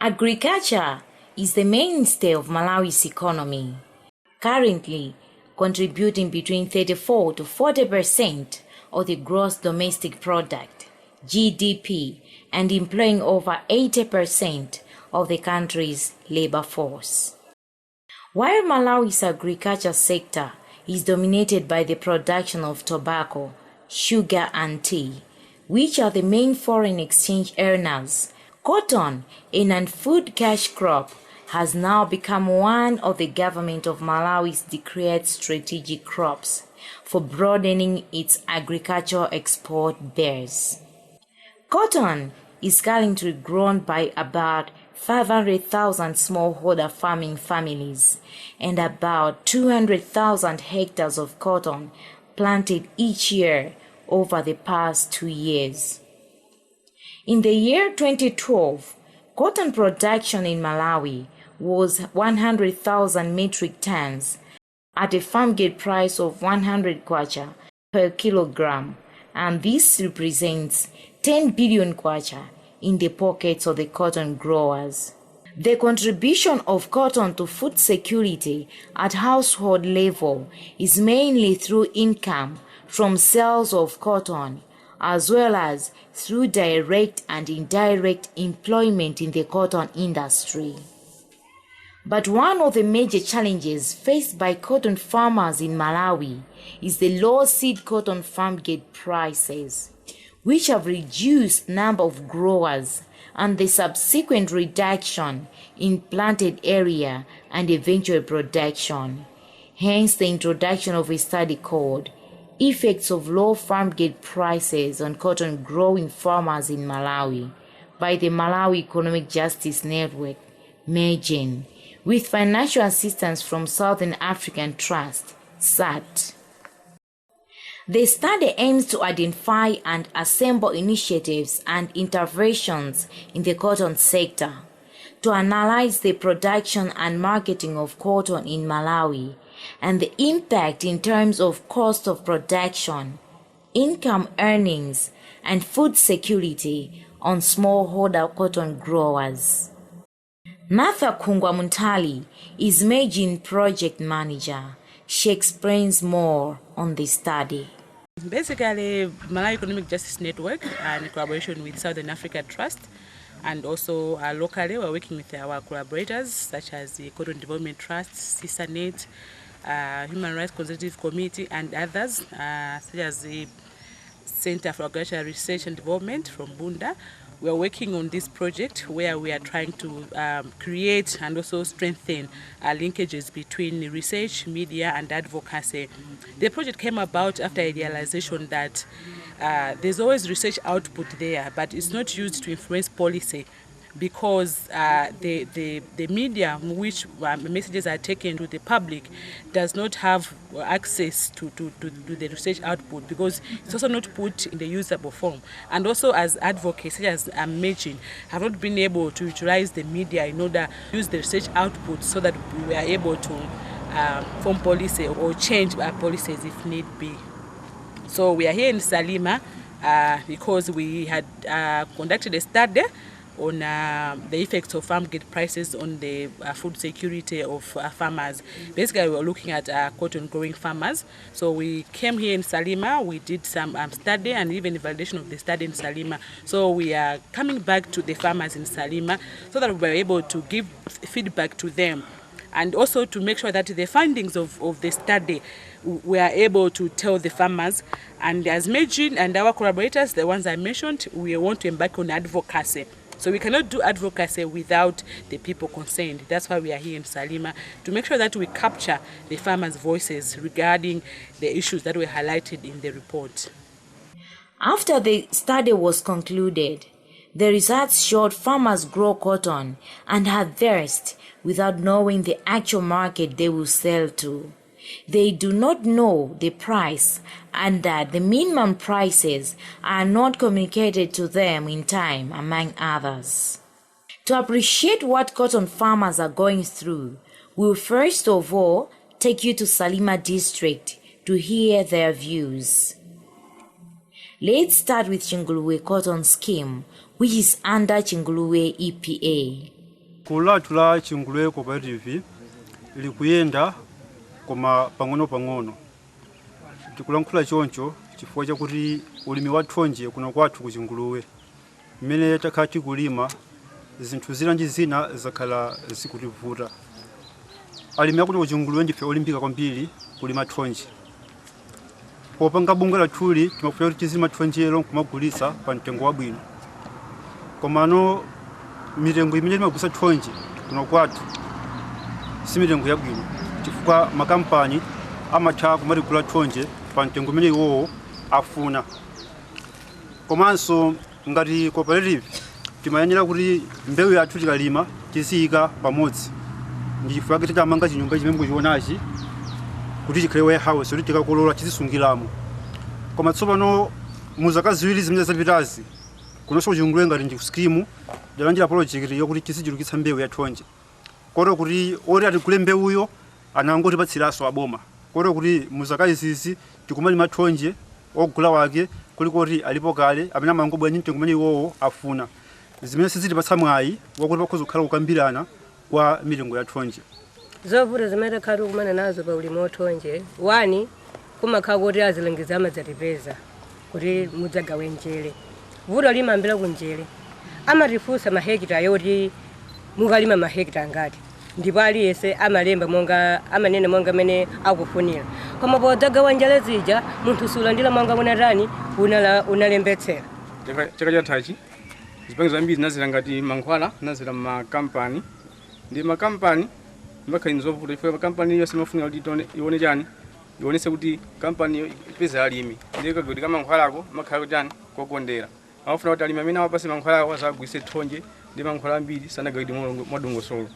Agriculture is the mainstay of Malawi's economy, currently contributing between 34 to 40% of the gross domestic product, GDP, and employing over 80% of the country's labor force. While Malawi's agriculture sector is dominated by the production of tobacco, sugar, and tea, which are the main foreign exchange earners, cotton, a non-food cash crop, has now become one of the government of Malawi's declared strategic crops for broadening its agricultural export base. Cotton is currently grown by about 500,000 smallholder farming families and about 200,000 hectares of cotton planted each year over the past 2 years. In the year 2012, cotton production in Malawi was 100,000 metric tons at a farm gate price of 100 kwacha per kilogram, and this represents 10 billion kwacha in the pockets of the cotton growers. The contribution of cotton to food security at household level is mainly through income from sales of cotton, as well as through direct and indirect employment in the cotton industry. But one of the major challenges faced by cotton farmers in Malawi is the low seed cotton farm gate prices, which have reduced the number of growers and the subsequent reduction in planted area and eventual production. Hence the introduction of a study called Effects of Low Farm Gate Prices on Cotton Growing Farmers in Malawi by the Malawi Economic Justice Network, MEGEN, with financial assistance from Southern African Trust, SAT. The study aims to identify and assemble initiatives and interventions in the cotton sector, to analyze the production and marketing of cotton in Malawi, and the impact in terms of cost of production, income earnings, and food security on smallholder cotton growers. Martha Kungwa is MEGEN project manager. She explains more on the study. Basically, Malawi Economic Justice Network, in collaboration with Southern Africa Trust, and also locally we're working with our collaborators such as the Cotton Development Trust, CISANET, Human Rights Consultative Committee, and others, such as the Center for Agricultural Research and Development from Bunda. We are working on this project where we are trying to create and also strengthen linkages between research, media, and advocacy. The project came about after a realization that there's always research output there, but it's not used to influence policy, because the media which messages are taken to the public does not have access to the research output, because it's also not put in the usable form. And also as advocates, such as MEGEN, have not been able to utilize the media in order to use the research output so that we are able to form policy or change our policies if need be. So we are here in Salima because we had conducted a study on the effects of farm gate prices on the food security of farmers. Basically, we were looking at cotton growing farmers. So we came here in Salima, we did some study and even validation of the study in Salima. So we are coming back to the farmers in Salima so that we are able to give feedback to them, and also to make sure that the findings of the study we are able to tell the farmers. And as MEGEN and our collaborators, the ones I mentioned, we want to embark on advocacy. So we cannot do advocacy without the people concerned. That's why we are here in Salima, to make sure that we capture the farmers' voices regarding the issues that were highlighted in the report. After the study was concluded, the results showed farmers grow cotton and harvest without knowing the actual market they will sell to. They do not know the price, and that the minimum prices are not communicated to them in time, among others. To appreciate what cotton farmers are going through, we'll first of all take you to Salima district to hear their views. Let's start with Chinguluwe Cotton Scheme, which is under Chinguluwe EPA. Gulu lathu la Chinguluwe Cooperative likuyenda koma pang'ono-pang'ono. Tikulankhula choncho chifukwa chakuti ulimi wathonje kuno kwathu ku Chinguluwe mmene takhala tikulima zinthu zina ndi zina zakhala zikutivuta. Alimi akuti ku Chinguluwe ndife olimbika kwambiri kulima thonje. Popanga bungwe lathuli timafuna kuti tizilima thonjelo nkumagulitsa pa mtengo wabwino. Komano mitengo imene timagulitsa thonje kuno kwathu si mitengo yabwino chifukwa makampani amatha kumatigula thonje pa mtengo imene iwowo afuna. Komanso ngati cooperative timayenera kuti mbewu yathu tikalima tiziyika pamodzi. Ndi chifukwa kuti tamanga chinyumba chimene mukuchionachi kuti chikhale warehouse kuti tikakolola tizisungiramo. Koma tsopano mu zaka ziwiri zimene zapitazi kunonso ku Chinguluwe ngati ndi skimu ndalandira project yokuti tizichulukitsa mbewu ya thonje. Kotero kuti oti atigule mbewuyo anangotipatsiranso aboma. Kotero kuti mu zaka izizi tikumalima thonje ogula wake kulikoti alipo kale amene amangobwera ndi mtengo umene iwowo afuna. Zimene sizitipatsa mwayi wakuti pakhoza kukhala kukambirana kwa mitengo ya thonje. Zovuta zimene khali kumana nazo pa ulimi wathonje, wani kumakhala kuti azilengiza amadzatipeza kuti mudzagawe njere. Vuto limambira kunjere amatifunsa mahekita yoti mukalima mahekita ngati ndipo aliyese amalemba monga amanene monga mene akufunira. Koma podzagawa njere zija munthu sulandira monga unatani unalembetsera. Chaka chathachi zipangizo zambiri zinazira ngati mankhwala nazira makampani ndi makampani mbakhala nzovuta chifukwa makampani yonse amafunira kuti ione chani ionese kuti kampani ipeza alimi ndiko kuti kama mankhwalako makhala kuti chani kokondera. Amafuna kuti alimi amene awapase mankhwala azagwise thonje ndi mankhwala ambiri sanagawidwe mwadongosolo.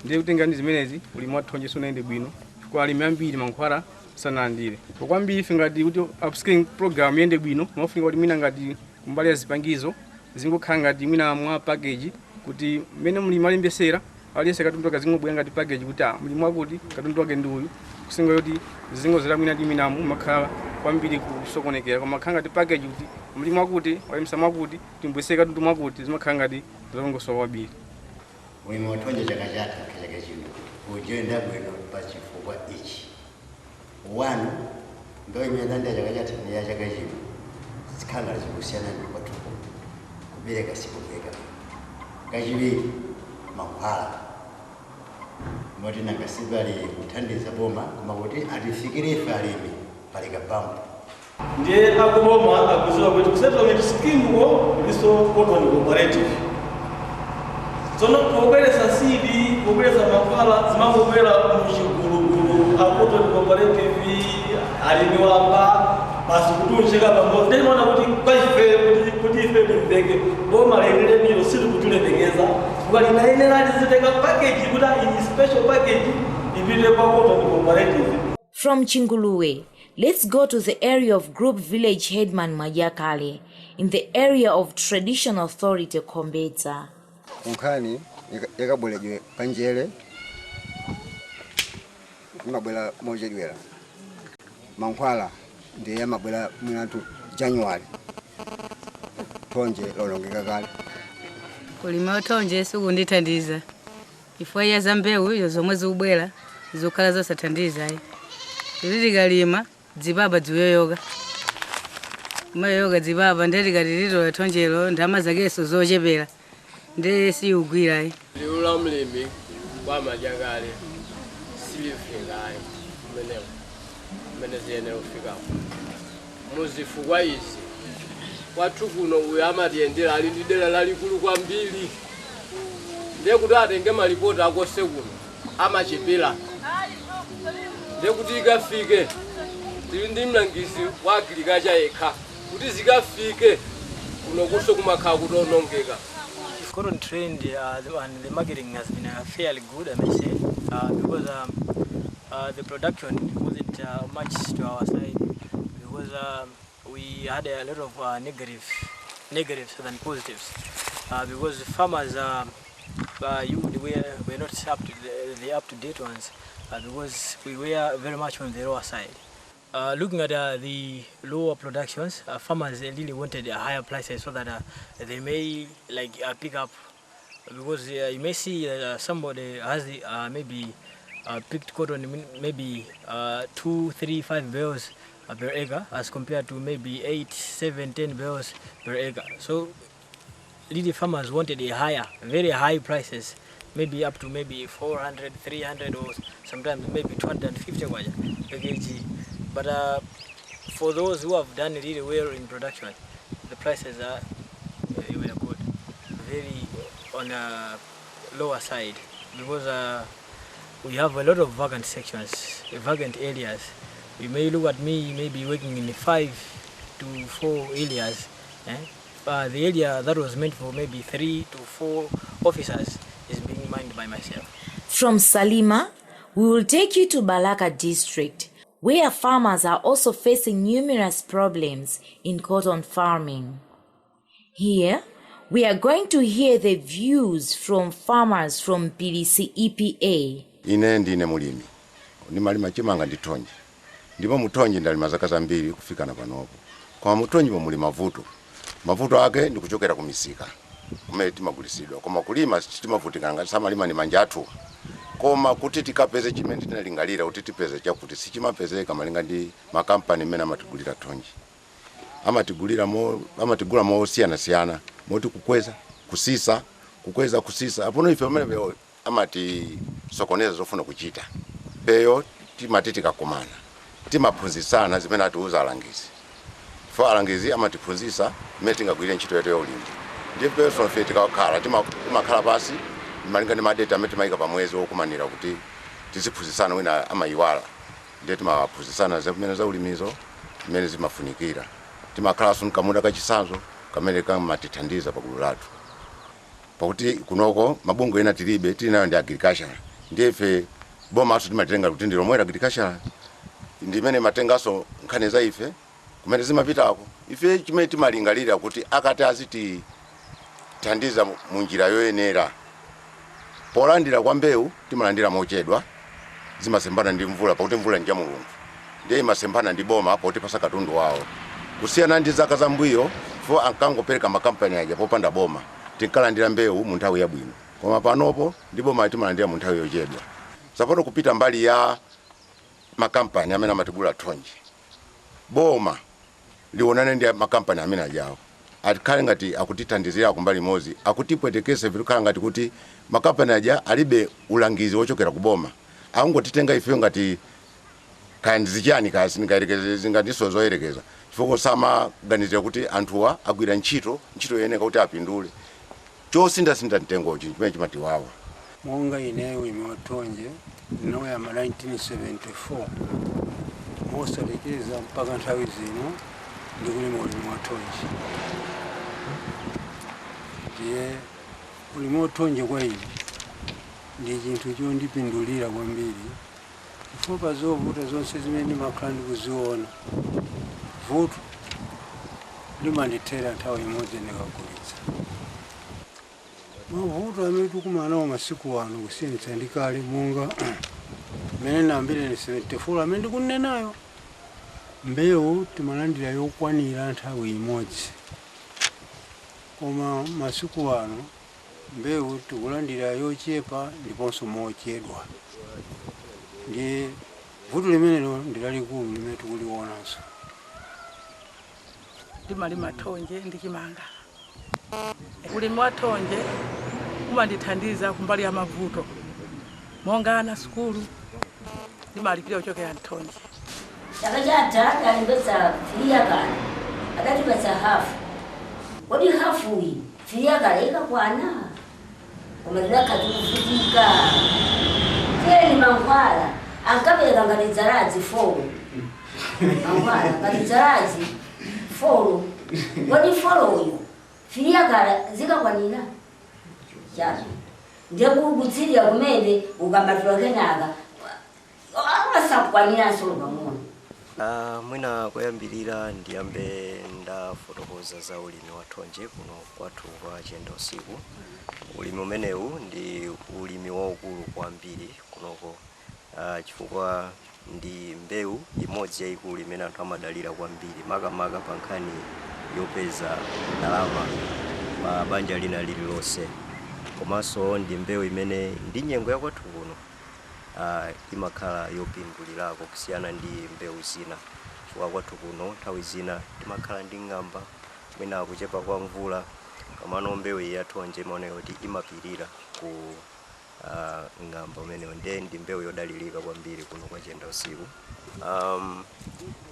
Ndiye kuti ngati zimenezi ulimi wathonje sunayende bwino chifukwa alimi ambiri mankhwala sanalandire. Kwambiri ife ngati kuti upskilling program yende bwino amafunika kuti mwina ngati kumbali ya zipangizo zingokhala ngati mwina mwa package kuti mmene mlimi alembesera aliyese katundu wake zingobwera ngati package kuti mlimi wakuti katundu wake ndi uyu kusinga kuti zingozera mwina ndi minamu makhala kwambiri kusokonekera. Koma makhala ngati package kuti mlimi wakuti walimisa mwakuti timbwese katundu mwakuti zimakhala ngati zalongosola kwambiri. Ulimi wathonje chaka chino ujenda bwino pachifukwa ichi. Wanu ndo imene ndi chaka chathu ndi ya chaka chino zikhala zikusiyana ndi kwathu kubereka sikubeka. Kachiwiri mankhwala moti nangasibali kuthandiza boma koma kuti atifikire ife alimi palika pampo. Ndiye akuboma akuziwa kuti kusettlement scheme ko liso cotton cooperative. Zono kuoperesa sidi, kuoperesa mankhwala zimangobwera mu chigulugulu a cotton cooperative alimi wamba basi kutunjika pamodzi. Ndiye maana kuti kwaife kuti ife tibeke boma lengele biro siri kutulebekeza walinaenera ziteka package kuti in special package ibile kwa cotton cooperative. From Chinguluwe, let's go to the area of Group Village Headman Majakale in the area of Traditional Authority Kombedza. Nkhani yakabwelejwe panjere mabwela mojedwera mankhwala ndiye mabwela mwinatu January thonje lolongeka kale. Kulima thonje sikundithandiza ifwa ya zambewu izo zomwe zikubwera zokhala zosathandiza ayi. Tilikalima dzibaba dziyoyoka mayoyoka dzibaba ndetikaliliro thonjelo ndama zakeso zochepera ndi siyugwira ayi. Liula mlimi kwa Majakale sifingayo mene ziyene ufika muzifukwa izi watu kuno uyu amatiyendera ali ndi dera lalikulu kwambiri ndiye kuti atenge malipoti akose kuno amachepera ndiye kuti ikafike tili ndi mlangisi wa agriculture yekha kuti zikafike kuno kuso kumakhala kutonongeka. Current trend and the marketing has been fairly good, I may say, because the production wasn't much to our side because we had a lot of negatives than positives because farmers were not up to the up-to-date ones because we were very much on the lower side. Looking at the lower productions, farmers really wanted higher prices so that they may pick up because you may see somebody has maybe picked cotton maybe 2, 3, 5 bales per acre as compared to maybe 8, 7, 10 bales per acre. So really farmers wanted a higher, very high prices, maybe up to maybe 400, 300 or sometimes maybe 250 per kg. But for those who have done really well in production, the prices are were good, very on a lower side, because we have a lot of vacant sections, vacant areas. You may look at me maybe working in 5 to 4 areas. The area that was meant for maybe 3 to 4 officers is being mined by myself. From Salima, we will take you to Balaka district, where farmers are also facing numerous problems in cotton farming. Here, we are going to hear the views from farmers from PDC EPA. Ine ndine mulimi. Nimalima chimanga nditonje. Ndipo mutonje ndalima zaka zambiri kufika na panopo. Kwa mutonje muli mavuto. Mavuto ake ndikuchokera kumisika. Kumene timagulisidwa. Koma kulima timavutika ngati samalima ni manja athu. Koma kuti tikapeze chimene tinalingalira kuti tipeze chakuti sichimapezeka malinga ndi makampani mena amatigulira tonje. Amatigula mo siyana moti kukweza kusisa apono ife pamene amati sokoneza zofuna kuchita peyo timati tikakomana timaphunzitsana zimene atiuza alangizi fo alangizi amatiphunzitsa imene tingagwire ntchito yetu ya ulimi ndipo sonfe tikakhala timakhala pasi malinga ndi madeta amene timayika pamwezi wokumanira kuti tiziphunzitsana wina amayiwala ndiye timaphunzitsana zimene za ulimizo zimene zimafunikira timakhala sunkamuda kachisanzo kamene kamatithandiza pagulu lathu pakuti kunoko mabungwe ena tilibe tilinayo ndi agriculture ndife boma athu timatenga kuti ndi lomwe agriculture ndimene matengaso nkhani za ife kumene zimapitako ife chimene timalingalira kuti akati aziti thandiza munjira yoyenera polandira kwa mbewu timalandira mochedwa zimasembana ndi mvula pakuti mvula ndi ya Mulungu ndiye imasembana ndi boma pakuti pasa katundu wawo kusiyana ndi zaka zambuyo fo ankangopereka makampani aja popanda boma tinkalandira mbewu mu nthawi yabwino koma panopo ndi boma timalandira mu nthawi yochedwa sapoto kupita mbali ya makampani amene amatigula tonje boma liwonane ndi makampani amene ajawo atikhale ngati akutithandizira kumbali mozi akutipwetekese vitukhala ngati kuti makampani aja alibe ulangizi wochokera ku boma angotitenga ife ngati kandizichani kasi ngatiso zoyerekeza chifukwa samaganizira kuti anthuwa agwira ntchito yeneka kuti apindule chosindasinda mtengochi chimene chimatiwawa monga ineyo imewatonje ndinawayamba 1974 mosalekeza mpaka nthawi zino ndikulima ulimi watonje ndiye ulimi watonje kwa ine ndi chinthu chondipindulira kwambiri chifukwa zovuta zonse zimene ndimakhala ndikuziona vuto limandithera nthawi imodzi ndikagulitsa mavuto amene tikumanawo masiku ano kusiyanitsa ndi kale monga mmene nambire ni 74 amene ndikunenayo mbewu timalandira yokwanira nthawi imodzi koma masiku ano mbewu tikulandira yochepa ndiponso mochedwa ndi vuto limenelo ndilalikulu limene tikuliwonanso ndimalima tonje ndi chimanga ulimi wa tonje umandithandiza kumbali ya mavuto monga ana sukulu ndimalipira kuchokera ntonje chakachata alimbesa filia kale adatipesa hafu kodi hafu iyi filia kale ikakwana kumalira katukufutika keni mankhwala ankapeleka ngati dzalazi folo mankhwala ngati dzalazi folo kodi foloyo filia kale zikakwanira chazo ndiye kubutsirira kumene ukambatula kenaka amasakwanira solo pamona mwina kuyambirira ndiyambe ndafotokoza za ulimi wa tonje kuno kwathu kwa Chenda usiku. Ulimi umenewu ndi ulimi waukulu kwambiri kunoko chifukwa ndi mbewu imodzi yayikulu imene anthu amadalira kwambiri makamaka pa nkhani yopeza ndalama pa banja lina lililonse komanso ndi mbewu imene ndi nyengo ya kwathu kuno imakhala yopindulirako kusiyana ndi mbewu zina. Chifukwa kwathu kuno nthawi zina timakhala ndi ng'amba mwina kuchepa kwa mvula, komano mbewu yathonje imaoneka kuti imapirira ku ng'amba umenewo, ndi mbewu yodalirika kwambiri kuno kwa Jenda usiku.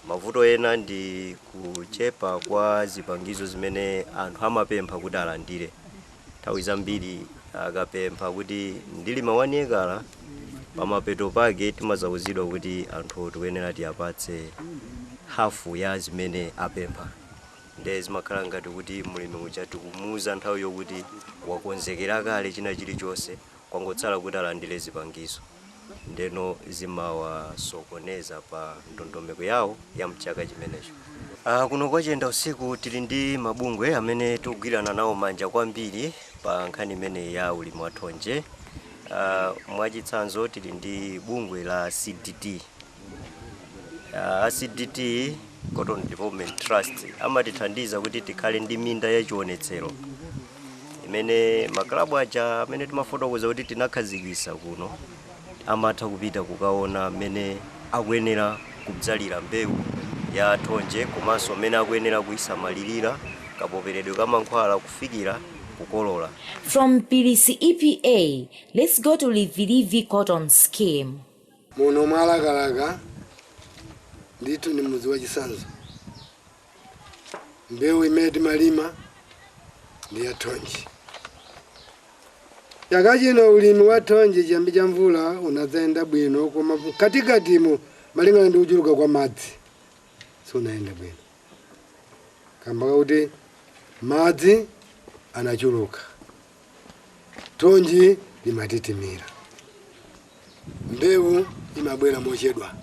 Mavuto ena ndi kuchepa kwa zipangizo zimene anthu amapempha kuti alandire. Nthawi zambiri akapempha kuti ndilima 1 ekala, pamapeto pake timazawuzidwa kuti anthu tikuyenera tiyapatse hafu ya zimene apempha. Ndiye zimakhala ngati kuti mulimi uja tikumuuza nthawi yokuti wakonzekera kale china chilichonse, kwangotsala kuti alandire zipangizo. Ndeno zimawasokoneza pa ndondomeko yawo ya mchaka chimenecho. Kuno kwa Jenda usiku tili ndi mabungwe amene tikugwirana nawo manja kwambiri pa nkhani imene ya ulimi wa thonje. Mwachitsanzo tili ndi bungwe la CDT. CDT Cotton Development Trust amatithandiza kuti tikhale ndi minda ya chionetsero imene maklabu aja amene timafotokoza kuti tinakhazikitsa kuno amatha kupita kukaona amene akuyenera kudzalira mbewu ya thonje, komanso amene akuyenera kuyisamalirira kapoperedwe ka mankhwala kufikira kukolola. From PDC EPA, let's go to Livilivi Cotton Scheme. Muno mwalakalaka nditu ni muzi wa Chisanzo. Mbewu imene timalima ndi ya thonje. Chaka chino ulimi wa thonje chiyambi cha mvula unadzayenda bwino, koma katikatimo malingana ndi kuchuluka kwa madzi sunayenda bwino. Kamba kuti madzi anachuluka, thonje limatitimira, mbewu imabwera mochedwa.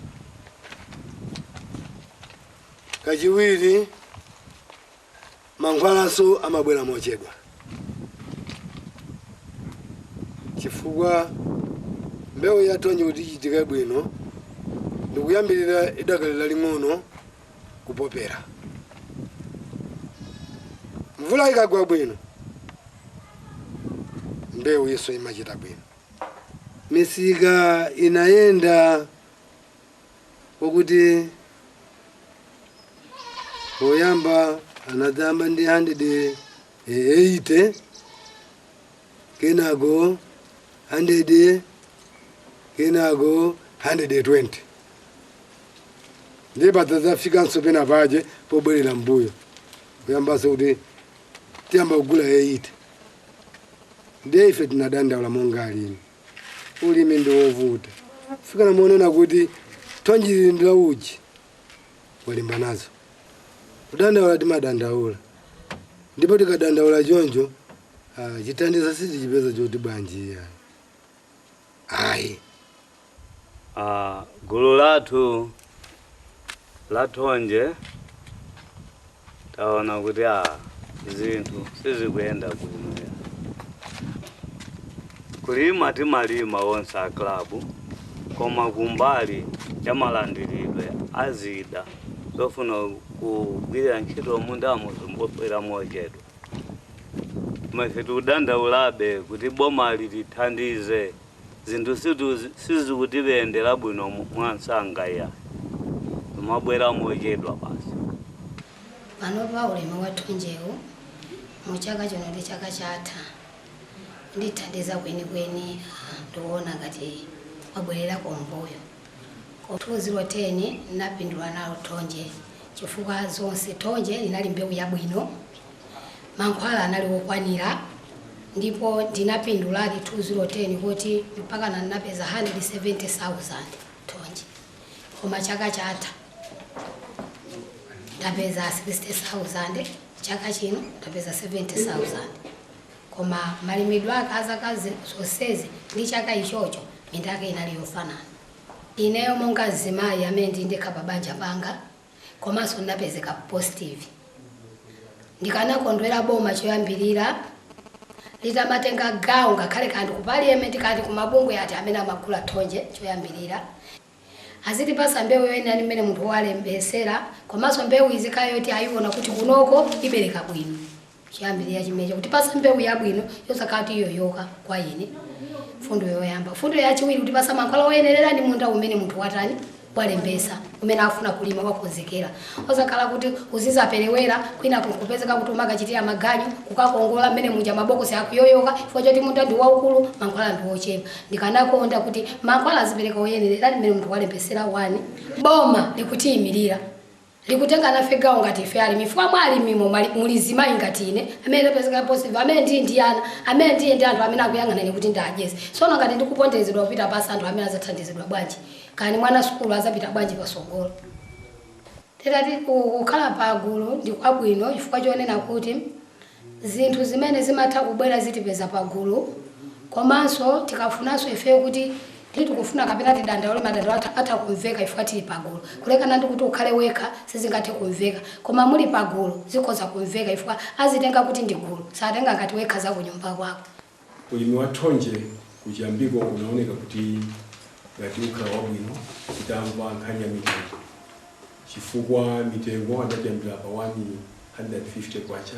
Kachiwiri mankhwalaso amabwera mochedwa, chifukwa mbewu ya thonje kuti ichitike bwino ndikuyambirira idakali laling'ono kupopera. Mvula ikagwa bwino mbewu iso imachita bwino. Misika inayenda kuti poyamba anadzamba ndi 180, kenako 100, kenako 120. Ndiye padzafikanso pena paje pobwerera mbuyo kuyambanso kuti tiyamba kugula 80. Ndiye ife tinadandaula monga alimi. Ulimi ndi wovuta. Fikana muonena kuti thonje ndi la uji walimba nazo. Kudandaula timadandaula. Ndipo tikadandaula choncho chithandizo sichipeza choti bwanji ya. Ayi. Gulu lathu la thonje taona kuti zinthu sizikuyenda bwino. Kulima timalima onse a klabu, koma kumbali cha malandiridwe azida zofuna kugwirira ntchito mundamo zimbopera mochedwa. Ife tikudandaulabe kuti boma litithandize zinthu sizikutiyendera bwino mwansanga ya mabwera mochedwa basi. Pano pa ulimi wa thonjewu muchaka chino ndi chaka chatha ndithandiza kwenikweni ndikuona ngati wabwerera kumbuyo. Ku 2010 napindula nalo thonje chifukwa zonse thonje linali mbewu yabwino, mankhwala anali wokwanira, ndipo ndinapindula 2010 kuti mpaka napeza 170,000 thonje. Koma chaka chatha ndapeza 60,000, chaka chino ndapeza 70,000. Koma malimidwe akazi zonsezi ndi chaka ichocho minda yake inali yofanana. Ineyo monga mzimayi amene ndindekha pa banja panga, komanso ndinapezeka positive. Ndikanakondwera boma choyambirira litamatenga gawo ngakhale kandi ku parliament kandi ku mabungwe ati amene amagula thonje choyambirira. Azitipasa mbewu yoyenera imene munthu walembesera, komanso mbewu izikayo yoti ayiona kuti kunoko ibereka bwino. chiyambirira chimenecho kuti pasa mbewu yabwino yosakati yoyoka kwa ine fundo yoyamba. Fundo yachiwiri kuti pasa mankhwala oyenerera ndi munda umene munthu watani walembesa umene afuna kulima wakonzekera. Osakhala kuti uzizaperewera kwina kupezeka kuti umakachitira maganyu kukakongola mmene munja mabokosi akuyoyoka chifukwa choti munda ndi waukulu mankhwala ndi ochepa. Ndikanakonda kuti mankhwala azipereka oyenerera mmene munthu walembesera wani. Boma likutiyimirira likutenga nafe gawo ngati ife alimi chifukwa mwalimi mulizimayi ngati ine amene apezeka positive amene ndi ana amene ndiye ndi anthu amene akuyang'ana kuti ndadyese. Sono ngati ndikupondezedwa kupita pasi anthu amene azathandizidwa bwanji kani mwana sukulu azapita bwanji pasogolo. Tetati kukhala pagulu ndi kwabwino chifukwa chonena kuti zinthu zimene zimatha kubwera zitipeza pagulu komanso tikafunanso ife kuti tikufuna kapena tidandaule madandaulo atha kumveka chifukwa tili pagulu. Kulekana ndi kuti ukhale wekha sizingathe kumveka koma muli pagulu zikhoza kumveka chifukwa azitenga kuti ndi gulu satenga ngati wekha za kunyumba kwako. Ulimi wa thonje kuchiyambiko unaoneka kuti ngati ukhala wabwino kutamva nkhani ya mitengo chifukwa mitengo adachambira pa 150 kwacha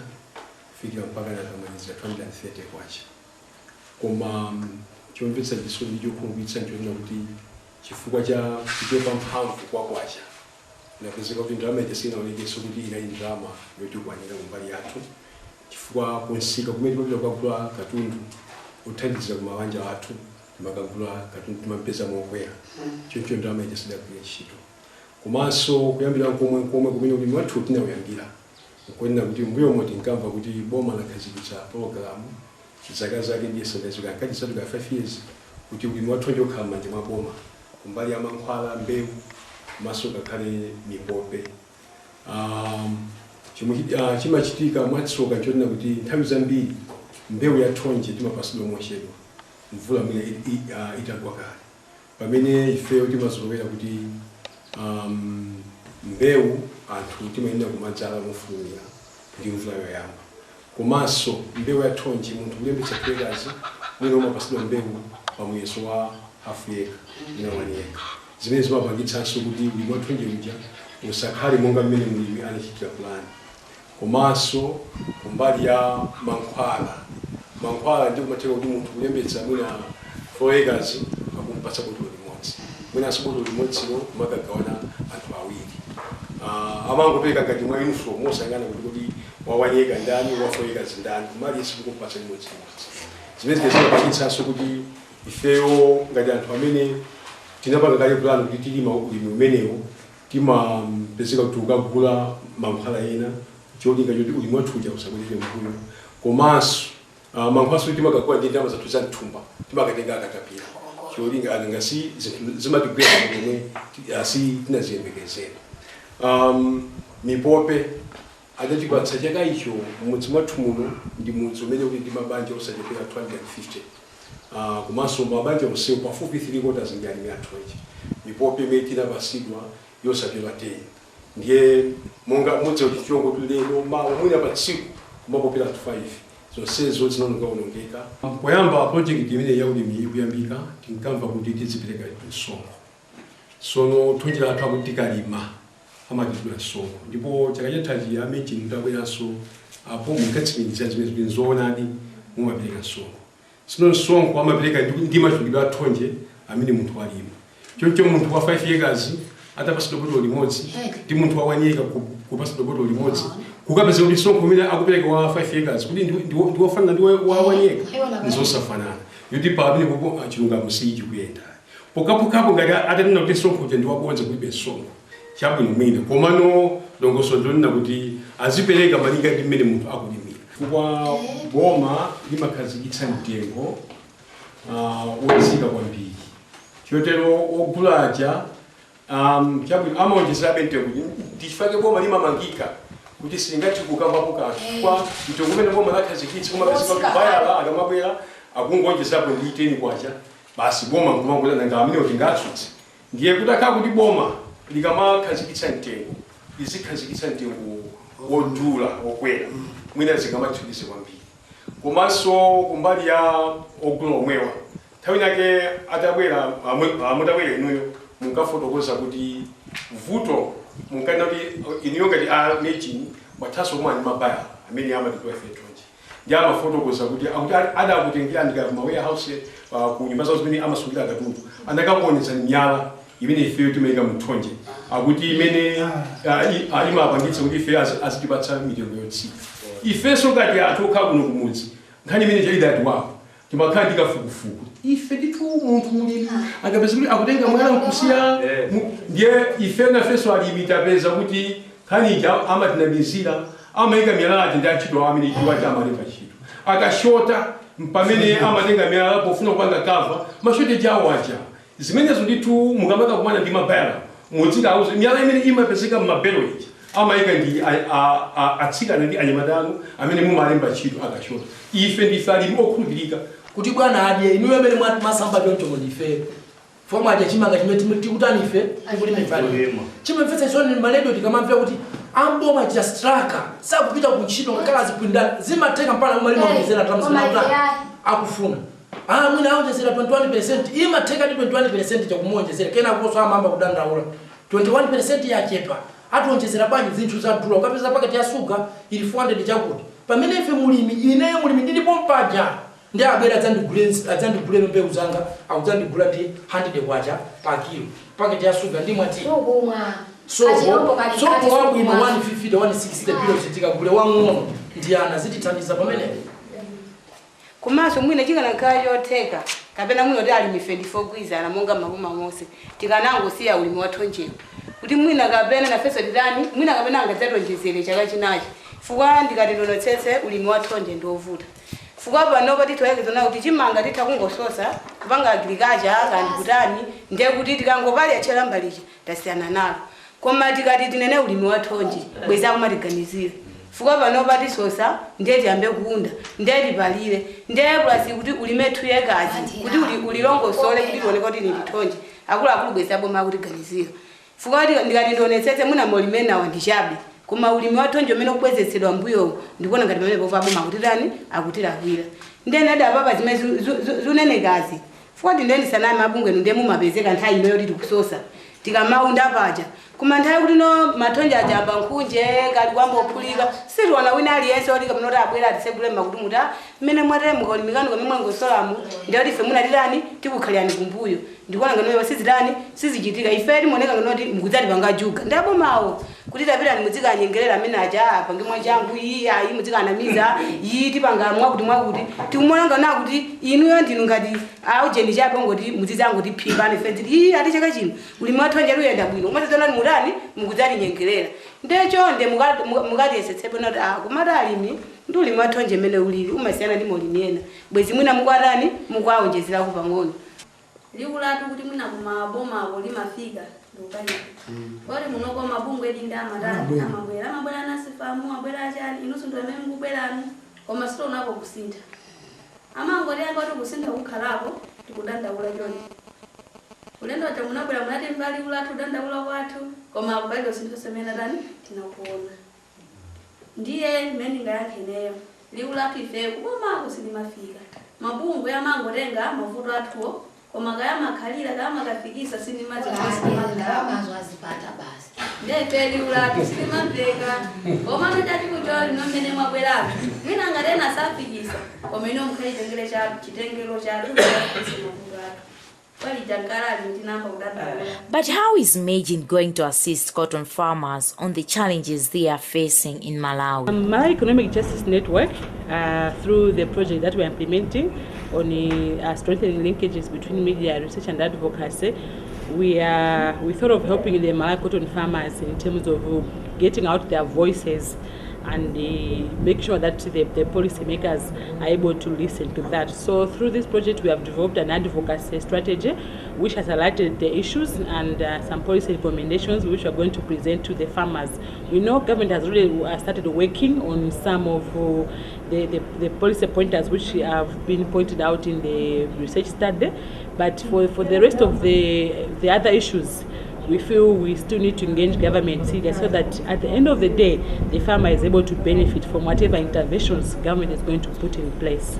kufikira mpaka nakamaliza 230 kwacha. Koma chomvetsa chisoni chokhumudwitsa nchoona kuti chifukwa cha kuchepa mphamvu kwa kwacha napezeka kuti ndalama inaonekenso kuti inali ndalama yotikwanira kumbali yathu chifukwa kunsika kumene tipapita kukagula katundu kuthandizira ku mabanja athu timakagula katundu timampeza mokwera choncho ndalama sidagwira ntchito. Komanso kuyambira komwe kumene ulimi wathu tinawuyambira nkuonera kuti mbuyo moti nkamva kuti boma lakhazikitsa pologalamu zaka zake ndiye sendazika nkati zatu ka 5 years kuti ulimi wathonje ukhala m'manja mwa boma kumbali ya mankhwala mbewu komanso kakhale mipope. Chimachitika mwatsoka nchonena kuti nthawi zambiri mbewu ya thonje timapasidwa mochedwa mvula mwina itagwa kale pamene ifeyo timazolowera kuti mbewu anthu timayenera kumadzala mofulumira ndi mvula yoyamba. Komanso mbewu ya thonje munthu kulembetsa acres mwina umapasidwa mbewu pa muyeso wa half acre ina 1 acre. Zimene zimapangitsanso kuti ulimi wa thonje uja usakhale monga mmene mulimi anachitira fulani. Komanso kumbali ya mankhwala ndi kumatheka kuti munthu kulembetsa mwina 4 acres akumpatsa botolo limodzi mwinanso botolo limodzilo makagawana anthu awiri. Amangopereka ngati mwa uniform mosangana kuti wawanyeka ndani wa 4 acres ndani mali yesu kumpatsa limodzi. Zimene zimapangitsanso kuti ifeyo ngati anthu amene tinapanga kale plan kuti tilima ulimi umenewo timapezeka kuti ukagula mankhwala ena cholinga choti ulimi wathu uja usabwerere mbuyo. Komanso mankhwala timakagula ndi ndalama zathu za mthumba timakatenga akatapira cholinga ngasi zimatigwera momwe asi tinaziyembekezera. Mipope adatipatsa chaka icho mudzi mwathu muno ndi mudzi umene uli ndi mabanja osachepera 250. Komanso mabanja onsewo pafupi 3/4 ndi alimi athu ichi. Mipope imene tinapasidwa yosachepera 10 ndiye monga mudzi wachichongo tulero mawa mwina pa tsiku kumapopera 5 zonsezo zinaonongeka. Poyamba project imene ya ulimi ikuyambika tinkamva kuti tizipereka msonkho. Sono thonje lathu akuti tikalima amatidula msonkho ndipo chaka chathachi amechi ndabweranso apo mukatsimikizira zimene zinzoonadi mumapereka msonkho. Sino msonkho amapereka ndi machulidwe athonje amene munthu walima. Choncho munthu wa 5 acres atapasidwa botolo limodzi ndi munthu wa 1 acre kupasidwa botolo limodzi kukapeza kuti msonkho umene akupereka wa 5 acres kuti ndiwofanana ndi wa 1 acre nzosafanana yoti pamene popo chilungamo sichikuyenda. Pokapokapo ngati atanena kuti msonkho uja ndiwabodza kulibe msonkho chabwino mwina komano dongoso ndonena kuti azipereka malinga ndi mmene munthu akulimira. Chifukwa boma limakhazikitsa mtengo wotsika kwambiri chotero ogulaja chabwino amaonjezabe mtengo ndichifake boma limamangika kuti singati kukambapo kanthu kwa mtengo umene boma lakhazikitsa kumapezeka kuti bayala akamabwera akungonjezapo ndi 10 kwacha basi boma nkumangola nanga amene kuti ngatsutse ndiye kuti akhala kuti boma likamakhazikitsa mtengo lizikhazikitsa mtengo wodula wokwera mwina zingamathikize kwambiri. Komanso kumbali ya ogula omwewa nthawi nake atabwera mutabwera inuyo munkafotokoza kuti vuto munkana kuti inuyo ngati mechi mwathaso kumwa ndi mabaya amene amatitoa ife tonje ndi amafotokoza kuti adakutengera ndika kuma warehouse ku nyumba zawo zimene amasungira katundu andakakuonetsa miyala imene ifeyo timayika mthonje akuti imene imapangitsa kuti ife azitipatsa mitengo yotsika ifenso ngati anthu okhala kuno kumudzi nkhani imene chaidati wapo timakhala ndi kafukufuku ife nditu munthu mulimi akapeza kuti akutenga mwana nkusiya ndiye ife nafenso alimi tapeza kuti nkhani ija amatinamizira amayika miyala ati ndi antchito amene iwati amalemba ntchito akashota pamene amatenga miyala pofuna kupanga kava mashoteji awo aja zimenezo ndithu mukamaka kumana ndi mabela mudzika auze miyala imene imapezeka mmabelo ija amayika ndi atsikana ndi anyamadano amene mumalemba ntchito akashota ife ndife alimi okhulupirika kuti bwana adye inuyo amene masamba choncho ndife fomu adya chimanga chimene tikutani ife chimamvetsa choni maledio tikamamvera kuti amboma cha straka sakupita kuntchito ngakhala azipindana zimatheka mpaka umalima kuchezera tamzimauta akufuna mwina aonjezera 21% imatheka ndi 21% chakumonjezera kena kuposo amamba kudandaula 21% yachepa atiwonjezera bwanji zinthu za dula ukapeza paketi ya suga ili 400 chakuti pamene ife mulimi ineyo mulimi ndilipo mpaja ndi abera adzandigulira mbewu zanga akudzandigula ndi 100 kwacha pa kilo paketi ya suga ndi mwati so wabwino 150 160 bilo zitikagule wang'ono ndi ana zitithandiza pamene kumaso mwina chikanakhala chotheka kapena mwina kuti alimi 24 kwizana monga maboma monse tikanangosiya ulimi wathonjeko kuti mwina kapena nafeso tidani mwina kapena angadzatonjezere chaka chinachi fukwa ndikati ndonetsetse ulimi wathonje ndiovuta fukwa panopa tithoyekezana kuti chimanga titha kungososa kupanga agriculture kandi kutani ndiye kuti tikangopali atchera mbalichi tasiyana nalo koma tikati tinene ulimi wathonje bweza kumatiganizira fukwa panopa tisosa ndiye tiyambe kuunda ndiye tipalire ndiye plus kuti ulime 2 acres kuti ulilongosole kuti tioneka kuti ni lithonje akuluakulu bweza boma kutiganizira fukwa ndikati ndionetsetse muna molime nawo ndichabe koma ulimi wathonje umene kubwezetsedwa mbuyo ndikuona ngati pamene pova boma akutirani akutilakwira ndiye nadi apapa zimene zunenekazi fukwa ndindisanami mabungwenu ndiye mumapezeka nthawi ino yoti tikusosa tikamaunda paja kuma nthawi kuti no mathonje ajamba nkhunje kali kwamba ophulika sitiona wina aliyense oti kamene kuti abwera atisegule makuti muta mmene mwatere mukalimikani kamene mwangosolamu ndiye kuti ife munatirani tikukhalirani kumbuyo ndikuona nganoyo sizitani sizichitika ife timoneka nganoti mukudzatipanga juga ndabomawo kuti tapitani mudzikanyengerera amene aja apange mwachangu iyi ayi mudzikanamiza iyi tipanga mwakuti tikumona ngana kuti inuyo ndinu ngati aujeni chape ngoti mudzidzangoti phimbani fenziti iyi ati chaka chino ulimi wathonje luyenda bwino umadzadzanani mutani mukudzatinyengerera ndecho nde mukatiyesetsepo noti kumati alimi ndi ulimi wathonje mmene ulili umasiyana ndi molimi ena bwezi mwina mukwatani mukwaonjezerako pang'ono likulatu kuti mwina kumaboma ako limafika ndukani ori munoko mabungwe edinda amatani amabwera nasifamu abwera achani inusu ndo amene mukubwerani koma sitonako kusintha amangoti anga kuti kusintha kukhalapo tikudandaula chonde ulendo wacha munabwera munati mbali kulatu dandaula kwathu koma akupalido sinthu semene tani tinakuona ndiye mmene ngayankheneyo likulatu ifeyo kubomako silimafika mabungwe amangotenga mavuto athuwo koma kayamakhalira kayamakafikisa sinimazimazo azipata basi ndepeli ulatu sinimamveka koma notati kucholi nomene mwabweratu mwina ngatena safikisa koma ino mukhaitengere chatu chitengero chatu But how is Magin going to assist cotton farmers on the challenges they are facing in Malawi? Malawi Economic Justice Network, through the project that we are implementing on strengthening linkages between media research and advocacy, we thought of helping the Malawi cotton farmers in terms of getting out their voices and make sure that the policymakers are able to listen to that. So through this project we have developed an advocacy strategy which has highlighted the issues and some policy recommendations which we are going to present to the farmers. We know government has already started working on some of the policy pointers which have been pointed out in the research study, but for the rest of the other issues, we feel we still need to engage government so that at the end of the day, the farmer is able to benefit from whatever interventions government is going to put in place.